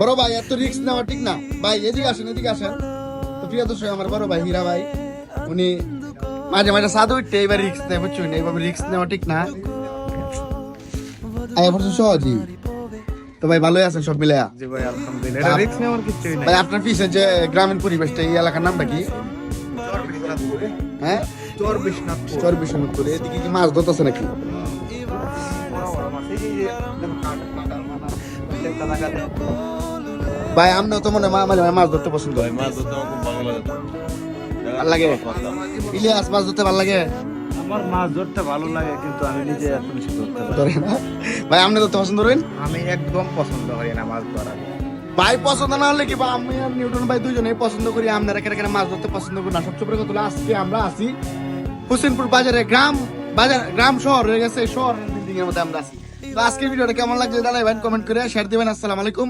বড় ভাই এত রিস্ক নেওয়া ঠিক না ভাই, এদিকে আসেন তো প্রিয় দর্শক, আমার বড় ভাই হীরা ভাই, উনি মাঝে মাঝে সাধু উঠতে এইবার রিস্ক নেয়, বুঝছো না, এইভাবে রিস্ক নেওয়া ঠিক না। সহজই তো ভাই, ভালোই আছেন সব মিলে? জি ভাই আলহামদুলিল্লাহ, এটা রিস্ক নেওয়ার কিছুই নাই ভাই আপনার পিছনে যে গ্রামীণ পরিবেশটা, এই এলাকার নামটা কি? হ্যাঁ, চর বিশ্বনাথপুর। এদিকে কি মাছ ধরতেছে নাকি? ভাই আপনিও তো মনে হয় মাঝে মাঝে মাছ ধরতে পছন্দ হয়? মাছ ধরতে আমার খুব ভালো লাগে। ভালো লাগে? ইলিয়াস মাছ ধরতে ভালো লাগে? আমার মাছ ধরতে ভালো লাগে, কিন্তু আমি নিজে এত বেশি ধরতে পারি না। ধরে না ভাই, আপনি ধরতে পছন্দ করেন? আমি একদম পছন্দ করি না মাছ ধরা। ভাই পছন্দ না হলে কি, বা আমি আর নিউটন ভাই দুজনেই পছন্দ করি, আপনারা কেন মাছ ধরতে পছন্দ করি না? সবচেয়ে বড় কথা হলো, আজকে আমরা আছি হোসেনপুর বাজারে, গ্রাম শহর হয়ে গেছে, শহরের বিল্ডিং এর মধ্যে আমরা আছি। তো আজকের ভিডিওটা কেমন লাগছে জানাবেন, কমেন্ট করে শেয়ার দিবেন। আসসালামু আলাইকুম।